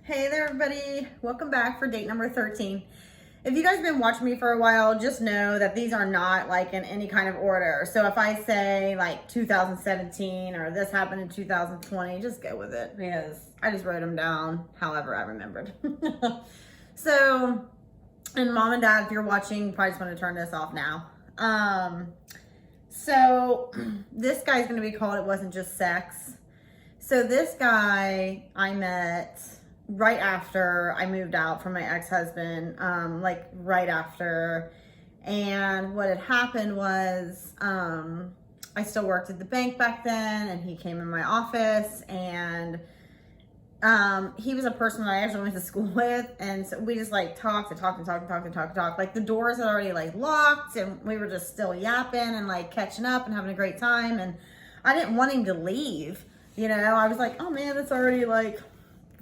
Hey there, everybody. Welcome back for date number 13. If you guys have been watching me for a while, just know that these are not like in any kind of order. So if I say like 2017 or this happened in 2020, just go with it because I just wrote them down however I remembered. So, and mom and dad, if you're watching, you probably just want to turn this off now. So this guy's going to be called It Wasn't Just Sex. So this guy I met right after I moved out from my ex-husband, like right after. And what had happened was I still worked at the bank back then, and he came in my office, and he was a person that I actually went to school with, and so we just like talked. Like the doors had already like locked, and we were just still yapping and like catching up and having a great time. And I didn't want him to leave. You know, I was like, oh man, it's already like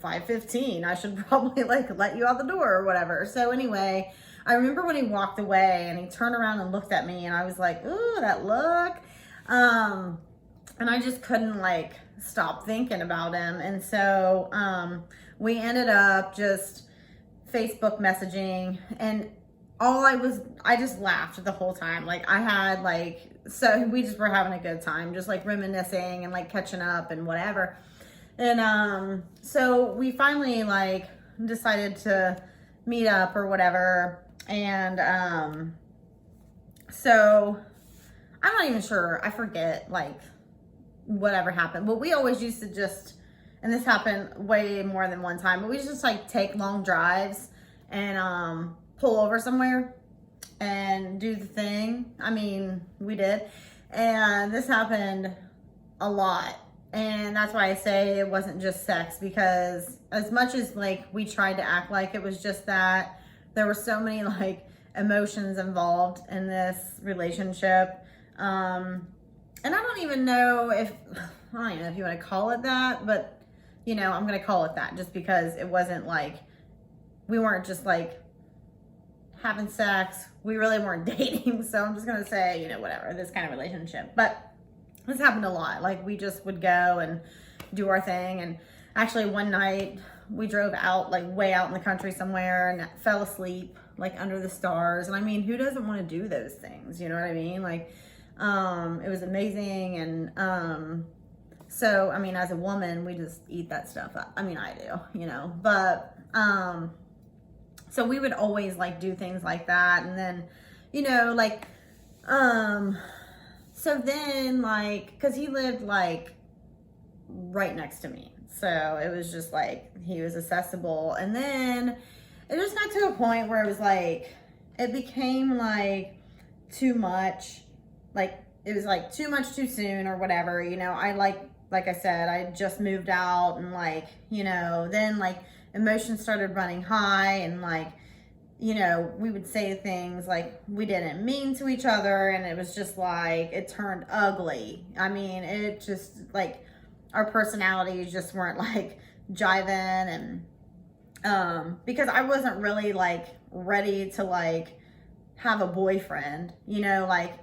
5:15. I should probably like let you out the door or whatever. So anyway, I remember when he walked away and he turned around and looked at me, and I was like, ooh, that look. And I just couldn't like stop thinking about him. And so we ended up just Facebook messaging, and I just laughed the whole time. Like I had like, so we just were having a good time, just like reminiscing and like catching up and whatever. And so we finally like decided to meet up or whatever. And so I'm not even sure, I forget like whatever happened, but we always used to just, and this happened way more than one time, but we just like take long drives and pull over somewhere and do the thing. I mean, we did. And this happened a lot. And that's why I say it wasn't just sex, because as much as like we tried to act like it was just that, there were so many like emotions involved in this relationship. And I don't even know if you want to call it that, but you know, I'm going to call it that just because it wasn't like, we weren't just like having sex. We really weren't dating. So I'm just going to say, you know, whatever, this kind of relationship. But this happened a lot. Like we just would go and do our thing. And actually one night we drove out, like way out in the country somewhere, and fell asleep like under the stars. And I mean, who doesn't want to do those things? You know what I mean? Like, it was amazing. And, so, I mean, as a woman, we just eat that stuff up. I mean, I do, you know, but, so we would always like do things like that. And then, you know, like, so then like, cause he lived like right next to me. So it was just like, he was accessible. And then it just got to a point where it was like, it became like too much. Like it was like too much too soon or whatever, you know. I like I said, I just moved out, and like, you know, then like emotions started running high, and like, you know, we would say things like we didn't mean to each other, and it was just like, it turned ugly. I mean, it just like, our personalities just weren't like jiving. And because I wasn't really like ready to like have a boyfriend, you know, like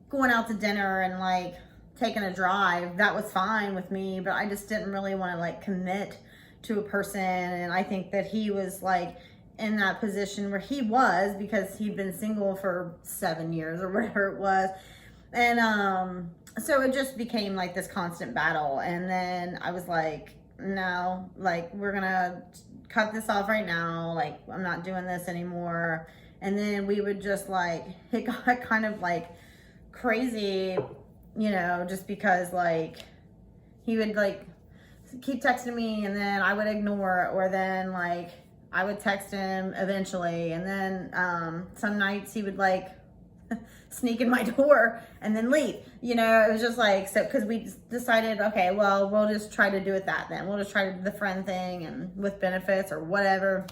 going out to dinner and like taking a drive, that was fine with me, but I just didn't really want to like commit to a person. And I think that he was like in that position where he was, because he'd been single for 7 years or whatever it was. And so it just became like this constant battle. And then I was like, no, like we're gonna cut this off right now, like I'm not doing this anymore. And then we would just like, it got kind of like crazy, you know, just because like he would like keep texting me, and then I would ignore, or then like I would text him eventually, and then some nights he would like sneak in my door and then leave. You know, it was just like, so because we decided, okay, well, we'll just try to do it that then. We'll just try to do the friend thing and with benefits or whatever.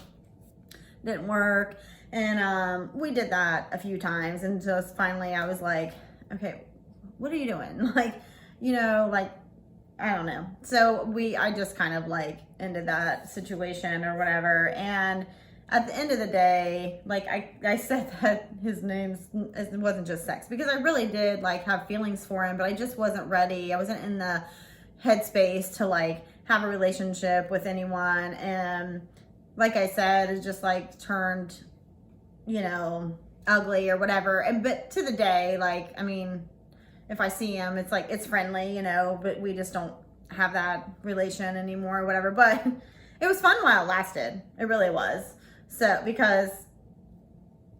Didn't work. And we did that a few times, and just finally I was like, okay, what are you doing? Like, you know, like, I don't know. So I just kind of like ended that situation or whatever. And at the end of the day, like I said that it wasn't just sex, because I really did like have feelings for him, but I just wasn't ready. I wasn't in the headspace to like have a relationship with anyone. And like I said, it just like turned, you know, ugly or whatever. And but to the day, like, I mean, if I see him, it's like, it's friendly, you know, but we just don't have that relation anymore or whatever. But it was fun while it lasted. It really was. So, because,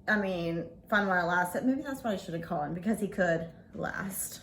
I mean, fun while it lasted. Maybe that's what I should have called him, because he could last.